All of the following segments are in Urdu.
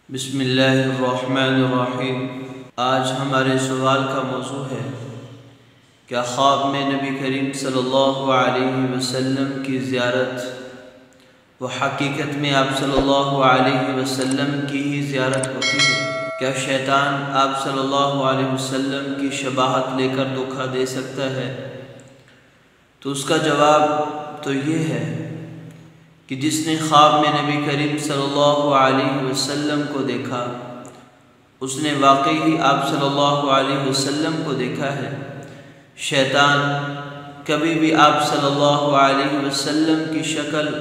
بسم اللہ الرحمن الرحیم۔ آج ہمارے سوال کا موضوع ہے، کیا خواب میں نبی کریم صلی اللہ علیہ وسلم کی زیارت و حقیقت میں آپ صلی اللہ علیہ وسلم کی ہی زیارت ہوتی ہے؟ کیا شیطان آپ صلی اللہ علیہ وسلم کی شباہت لے کر دھوکہ دے سکتا ہے؟ تو اس کا جواب تو یہ ہے کہ جس نے خواب میں نبی کریم صلی اللہ علیہ وسلم کو دیکھا، اس نے واقعی ہی آپ صلی اللہ علیہ وسلم کو دیکھا ہے۔ شیطان کبھی بھی آپ صلی اللہ علیہ وسلم کی شکل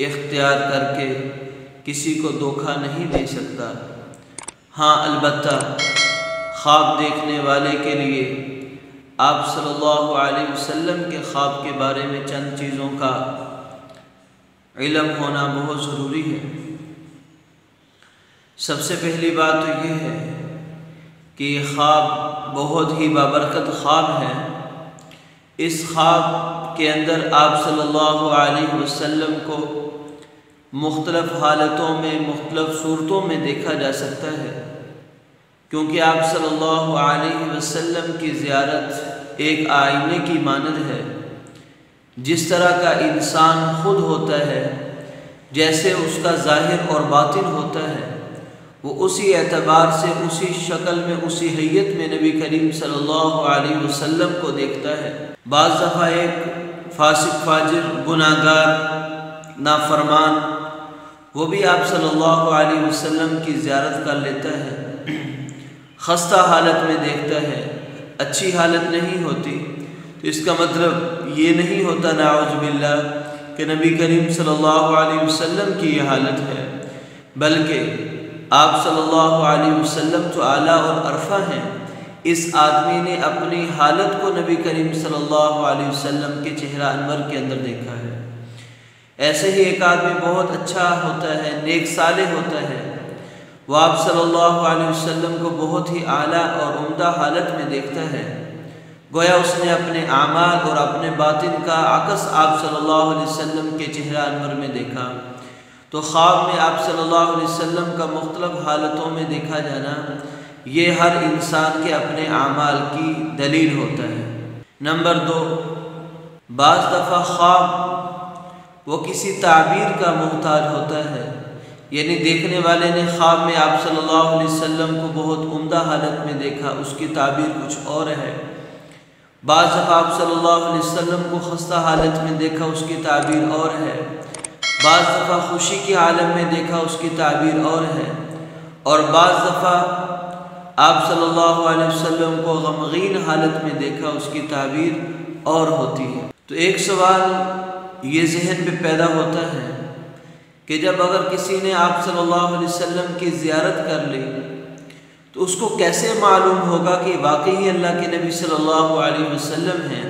اختیار کر کے کسی کو دھوکہ نہیں دے سکتا۔ ہاں، البتہ خواب دیکھنے والے کے لیے آپ صلی اللہ علیہ وسلم کے خواب کے بارے میں چند چیزوں کا علم ہونا بہت ضروری ہے۔ سب سے پہلی بات تو یہ ہے کہ یہ خواب بہت ہی بابرکت خواب ہے۔ اس خواب کے اندر آپ صلی اللہ علیہ وسلم کو مختلف حالتوں میں، مختلف صورتوں میں دیکھا جا سکتا ہے، کیونکہ آپ صلی اللہ علیہ وسلم کی زیارت ایک آئینے کی مانند ہے۔ جس طرح کا انسان خود ہوتا ہے، جیسے اس کا ظاہر اور باطن ہوتا ہے، وہ اسی اعتبار سے، اسی شکل میں، اسی حیت میں نبی کریم صلی اللہ علیہ وسلم کو دیکھتا ہے۔ بعض دفعہ ایک فاسق، فاجر، گناہگار، نافرمان، وہ بھی آپ صلی اللہ علیہ وسلم کی زیارت کر لیتا ہے، خستہ حالت میں دیکھتا ہے، اچھی حالت نہیں ہوتی، تو اس کا مطلب یہ نہیں ہوتا نعوذ باللہ کہ نبی کریم صلی اللہ علیہ وسلم کی یہ حالت ہے، بلکہ آپ صلی اللہ علیہ وسلم تو اعلیٰ اور عرفہ ہیں۔ اس آدمی نے اپنی حالت کو نبی کریم صلی اللہ علیہ وسلم کے چہرہ انور کے اندر دیکھا ہے۔ ایسے ہی ایک آدمی بہت اچھا ہوتا ہے، نیک صالح ہوتا ہے، وہ آپ صلی اللہ علیہ وسلم کو بہت ہی اعلیٰ اور عمدہ حالت میں دیکھتا ہے، گویا اس نے اپنے اعمال اور اپنے باطن کا عکس آپ صلی اللہ علیہ وسلم کے چہرہ انور میں دیکھا۔ تو خواب میں آپ صلی اللہ علیہ وسلم کا مختلف حالتوں میں دیکھا جانا، یہ ہر انسان کے اپنے اعمال کی دلیل ہوتا ہے۔ نمبر 2، بعض دفعہ خواب وہ کسی تعبیر کا محتاج ہوتا ہے، یعنی دیکھنے والے نے خواب میں آپ صلی اللہ علیہ وسلم کو بہت عمدہ حالت میں دیکھا، اس کی تعبیر کچھ اور ہے۔ بعض دفعہ آپ صلی اللہ علیہ وسلم کو خستہ حالت میں دیکھا، اس کی تعبیر اور ہے۔ بعض دفعہ خوشی کے عالم میں دیکھا، اس کی تعبیر اور ہے، اور بعض دفعہ آپ صلی اللہ علیہ وسلم کو غمگین حالت میں دیکھا، اس کی تعبیر اور ہوتی ہے۔ تو ایک سوال یہ ذہن میں پیدا ہوتا ہے کہ جب اگر کسی نے آپ صلی اللہ علیہ وسلم کی زیارت کر لی تو اس کو کیسے معلوم ہوگا کہ واقعی اللہ کے نبی صلی اللہ علیہ وسلم ہیں؟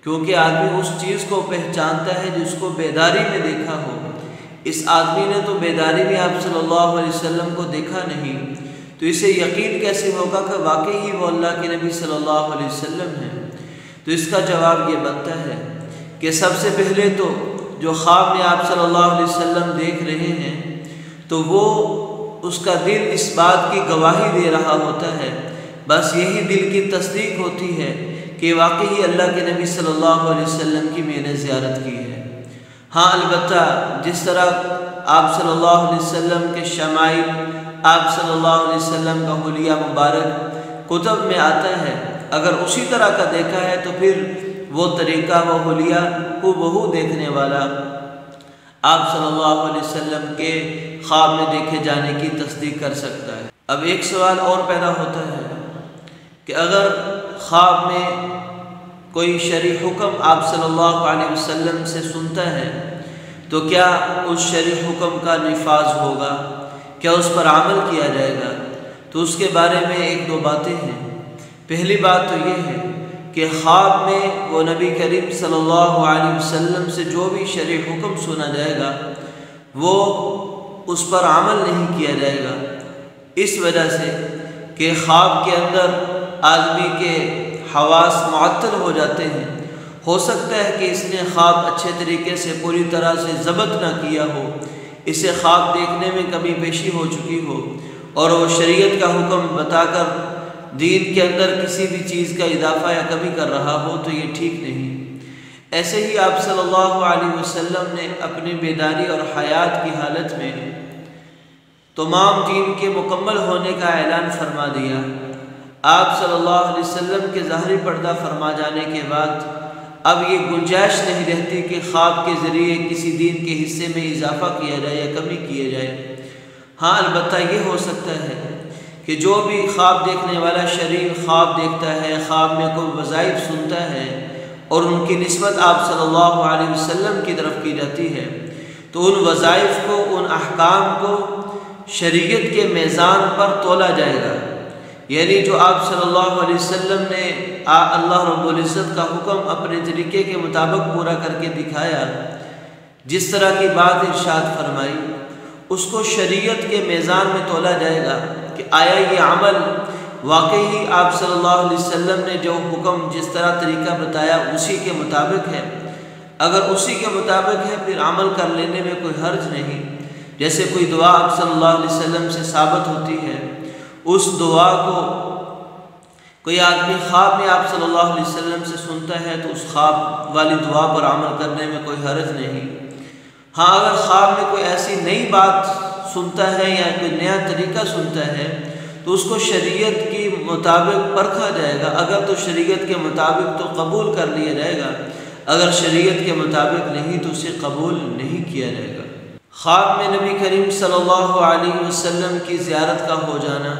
کیونکہ آدمی اس چیز کو پہچانتا ہے جس کو بیداری میں دیکھا ہو۔ اس آدمی نے تو بیداری میں آپ صلی اللہ علیہ وسلم کو دیکھا نہیں، تو اسے یقین کیسے ہوگا کہ واقعی ہی وہ اللہ کے نبی صلی اللہ علیہ وسلم ہیں؟ تو اس کا جواب یہ بنتا ہے کہ سب سے پہلے تو جو خواب میں آپ صلی اللہ علیہ وسلم دیکھ رہے ہیں، تو وہ اس کا دل اس بات کی گواہی دے رہا ہوتا ہے، بس یہی دل کی تصدیق ہوتی ہے کہ واقعی اللہ کے نبی صلی اللہ علیہ وسلم کی میں نے زیارت کی ہے۔ ہاں، البتہ جس طرح آپ صلی اللہ علیہ وسلم کے شمائل، آپ صلی اللہ علیہ وسلم کا حلیہ مبارک کتب میں آتا ہے، اگر اسی طرح کا دیکھا ہے تو پھر وہ طریقہ، وہ حلیہ کو بہو دیکھنے والا آپ صلی اللہ علیہ وسلم کے خواب میں دیکھے جانے کی تصدیق کر سکتا ہے۔ اب ایک سوال اور پیدا ہوتا ہے کہ اگر خواب میں کوئی شرعی حکم آپ صلی اللہ علیہ وسلم سے سنتا ہے تو کیا اس شرعی حکم کا نفاذ ہوگا؟ کیا اس پر عمل کیا جائے گا؟ تو اس کے بارے میں ایک دو باتیں ہیں۔ پہلی بات تو یہ ہے کہ خواب میں وہ نبی کریم صلی اللہ علیہ وسلم سے جو بھی شرعی حکم سنا جائے گا وہ اس پر عمل نہیں کیا جائے گا، اس وجہ سے کہ خواب کے اندر آدمی کے حواس معطل ہو جاتے ہیں۔ ہو سکتا ہے کہ اس نے خواب اچھے طریقے سے پوری طرح سے ضبط نہ کیا ہو، اسے خواب دیکھنے میں کمی بیشی ہو چکی ہو اور وہ شریعت کا حکم بتا کر دین کے اندر کسی بھی چیز کا اضافہ یا کمی کر رہا ہو تو یہ ٹھیک نہیں۔ ایسے ہی آپ صلی اللہ علیہ وسلم نے اپنی بیداری اور حیات کی حالت میں تمام دین کے مکمل ہونے کا اعلان فرما دیا۔ آپ صلی اللہ علیہ وسلم کے ظاہری پردہ فرما جانے کے بعد اب یہ گنجائش نہیں رہتی کہ خواب کے ذریعے کسی دین کے حصے میں اضافہ کیا جائے یا کمی کیا جائے۔ ہاں البتہ یہ ہو سکتا ہے کہ جو بھی خواب دیکھنے والا شریف خواب دیکھتا ہے، خواب میں کوئی وظائف سنتا ہے اور ان کی نسبت آپ صلی اللہ علیہ وسلم کی طرف کی جاتی ہے تو ان وظائف کو، ان احکام کو شریعت کے میزان پر تولا جائے گا، یعنی جو آپ صلی اللہ علیہ وسلم نے اللہ رب العزت کا حکم اپنے طریقے کے مطابق پورا کر کے دکھایا، جس طرح کی بات ارشاد فرمائی، اس کو شریعت کے میزان میں تولا جائے گا کہ آیا یہ عمل واقعی آپ صلی اللہ علیہ وسلم نے جو حکم جس طرح طریقہ بتایا اسی کے مطابق ہے۔ اگر اسی کے مطابق ہے پھر عمل کر لینے میں کوئی حرج نہیں۔ جیسے کوئی دعا آپ صلی اللہ علیہ وسلم سے ثابت ہوتی ہے، اس دعا کو کوئی آدمی خواب میں آپ صلی اللہ علیہ وسلم سے سنتا ہے تو اس خواب والی دعا پر عمل کرنے میں کوئی حرج نہیں۔ ہاں اگر خواب میں کوئی ایسی نئی بات سنتا ہے یا کوئی نیا طریقہ سنتا ہے تو اس کو شریعت کے مطابق پرکھا جائے گا، اگر تو شریعت کے مطابق تو قبول کر لیا جائے گا، اگر شریعت کے مطابق نہیں تو اسے قبول نہیں کیا جائے گا۔ خواب میں نبی کریم صلی اللہ علیہ وسلم کی زیارت کا ہو جانا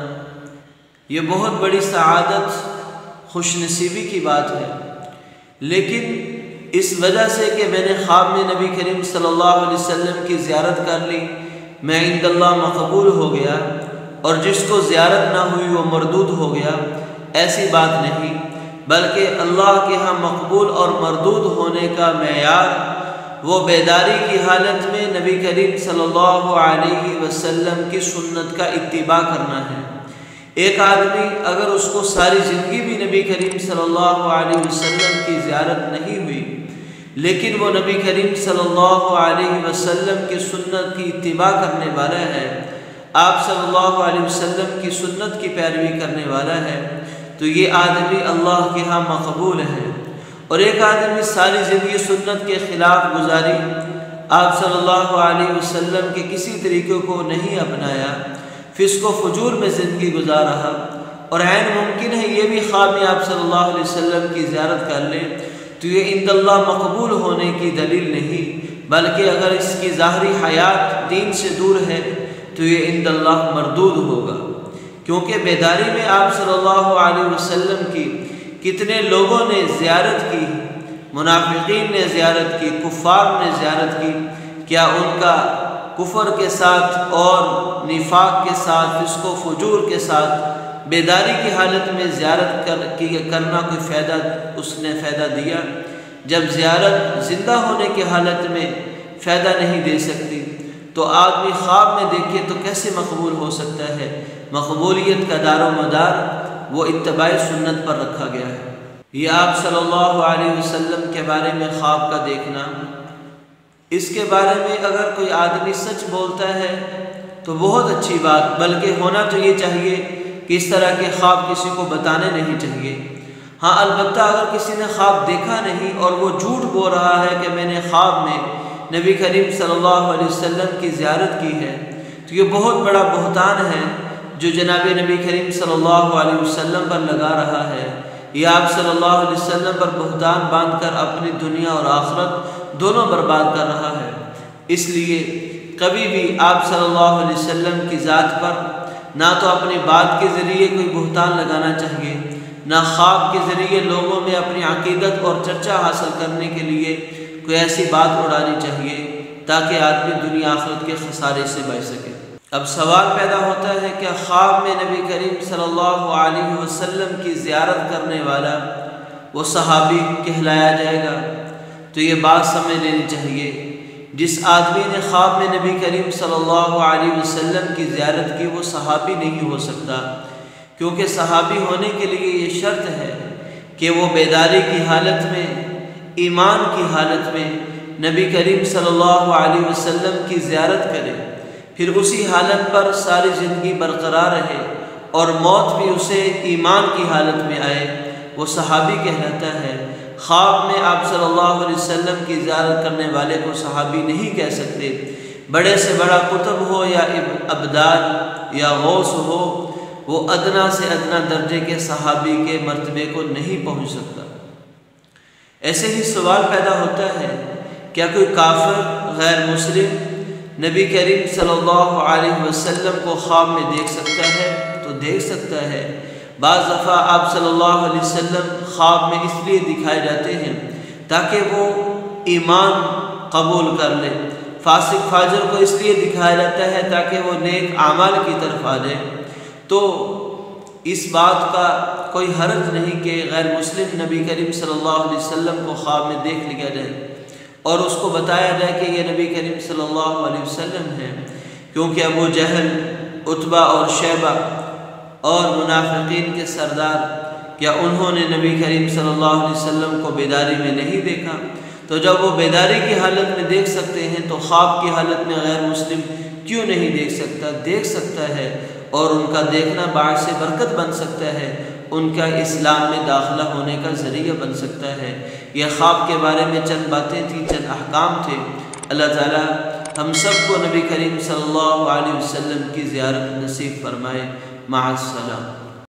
یہ بہت بڑی سعادت، خوش نصیبی کی بات ہے، لیکن اس وجہ سے کہ میں نے خواب میں نبی کریم صلی اللہ علیہ وسلم کی زیارت کر لی میں عند اللہ مقبول ہو گیا اور جس کو زیارت نہ ہوئی وہ مردود ہو گیا، ایسی بات نہیں، بلکہ اللہ کے ہاں مقبول اور مردود ہونے کا معیار وہ بیداری کی حالت میں نبی کریم صلی اللہ علیہ وسلم کی سنت کا اتباع کرنا ہے۔ ایک آدمی اگر اس کو ساری زندگی بھی نبی کریم صلی اللہ علیہ وسلم کی زیارت نہیں ہوئی لیکن وہ نبی کریم صلی اللہ علیہ وسلم کی سنت کی اتباع کرنے والا ہے، آپ صلی اللہ علیہ وسلم کی سنت کی پیروی کرنے والا ہے، تو یہ آدمی اللہ کے ہاں مقبول ہے۔ اور ایک آدمی ساری زندگی سنت کے خلاف گزاری، آپ صلی اللہ علیہ وسلم کے کسی طریقے کو نہیں اپنایا، فسق و فجور میں زندگی گزار رہا، اور عین ممکن ہے یہ بھی خواب میں آپ صلی اللہ علیہ وسلم کی زیارت کر لے تو یہ عند اللہ مقبول ہونے کی دلیل نہیں، بلکہ اگر اس کی ظاہری حیات دین سے دور ہے تو یہ عند اللہ مردود ہوگا، کیونکہ بیداری میں آپ صلی اللہ علیہ وسلم کی کتنے لوگوں نے زیارت کی، منافقین نے زیارت کی، کفار نے زیارت کی، کیا ان کا کفر کے ساتھ اور نفاق کے ساتھ، فسق و فجور کے ساتھ بیداری کی حالت میں زیارت کرنا کوئی فائدہ اس نے فائدہ دیا؟ جب زیارت زندہ ہونے کی حالت میں فائدہ نہیں دے سکتی تو آدمی خواب میں دیکھے تو کیسے مقبول ہو سکتا ہے؟ مقبولیت کا دار و مدار وہ اتباع سنت پر رکھا گیا ہے۔ یہ آپ صلی اللہ علیہ وسلم کے بارے میں خواب کا دیکھنا، اس کے بارے میں اگر کوئی آدمی سچ بولتا ہے تو بہت اچھی بات، بلکہ ہونا تو یہ چاہیے کہ اس طرح کے خواب کسی کو بتانے نہیں چاہیے۔ ہاں البتہ اگر کسی نے خواب دیکھا نہیں اور وہ جھوٹ بول رہا ہے کہ میں نے خواب میں نبی کریم صلی اللہ علیہ وسلم کی زیارت کی ہے تو یہ بہت بڑا بہتان ہے جو جناب نبی کریم صلی اللہ علیہ وسلم پر لگا رہا ہے۔ یہ آپ صلی اللہ علیہ وسلم پر بہتان باندھ کر اپنی دنیا اور آخرت دونوں برباد کر رہا ہے۔ اس لیے کبھی بھی آپ صلی اللہ علیہ وسلم کی ذات پر نہ تو اپنی بات کے ذریعے کوئی بہتان لگانا چاہیے، نہ خواب کے ذریعے لوگوں میں اپنی عقیدت اور چرچا حاصل کرنے کے لیے کوئی ایسی بات اڑانی چاہیے تاکہ آدمی دنیا آخرت کے خسارے سے بچ سکے۔ اب سوال پیدا ہوتا ہے کہ خواب میں نبی کریم صلی اللہ علیہ وسلم کی زیارت کرنے والا وہ صحابی کہلایا جائے گا؟ تو یہ بات سمجھ لینی چاہیے، جس آدمی نے خواب میں نبی کریم صلی اللہ علیہ وسلم کی زیارت کی وہ صحابی نہیں ہو سکتا، کیونکہ صحابی ہونے کے لیے یہ شرط ہے کہ وہ بیداری کی حالت میں، ایمان کی حالت میں نبی کریم صلی اللہ علیہ وسلم کی زیارت کرے، پھر اسی حالت پر ساری زندگی برقرار رہے اور موت بھی اسے ایمان کی حالت میں آئے، وہ صحابی کہلاتا ہے۔ خواب میں آپ صلی اللہ علیہ وسلم کی زیارت کرنے والے کو صحابی نہیں کہہ سکتے۔ بڑے سے بڑا قطب ہو یا ابدال یا غوث ہو، وہ ادنا سے ادنا درجے کے صحابی کے مرتبے کو نہیں پہنچ سکتا۔ ایسے ہی سوال پیدا ہوتا ہے، کیا کوئی کافر غیر مسلم نبی کریم صلی اللہ علیہ وسلم کو خواب میں دیکھ سکتا ہے؟ تو دیکھ سکتا ہے۔ بعض دفعہ آپ صلی اللہ علیہ وسلم خواب میں اس لیے دکھائے جاتے ہیں تاکہ وہ ایمان قبول کر لے، فاسق فاجر کو اس لیے دکھایا جاتا ہے تاکہ وہ نیک اعمال کی طرف آ جائے۔ تو اس بات کا کوئی حرج نہیں کہ غیر مسلم نبی کریم صلی اللہ علیہ وسلم کو خواب میں دیکھ لیا جائے اور اس کو بتایا جائے کہ یہ نبی کریم صلی اللہ علیہ وسلم ہے، کیونکہ ابو جہل، عتبہ اور شیبہ اور منافقین کے سردار، کیا انہوں نے نبی کریم صلی اللہ علیہ وسلم کو بیداری میں نہیں دیکھا؟ تو جب وہ بیداری کی حالت میں دیکھ سکتے ہیں تو خواب کی حالت میں غیر مسلم کیوں نہیں دیکھ سکتا؟ دیکھ سکتا ہے، اور ان کا دیکھنا باعث برکت بن سکتا ہے، ان کا اسلام میں داخلہ ہونے کا ذریعہ بن سکتا ہے۔ یہ خواب کے بارے میں چند باتیں تھیں، چند احکام تھے۔ اللہ تعالی ہم سب کو نبی کریم صلی اللہ علیہ وسلم کی زیارت نصیب فرمائے۔ مع السلام۔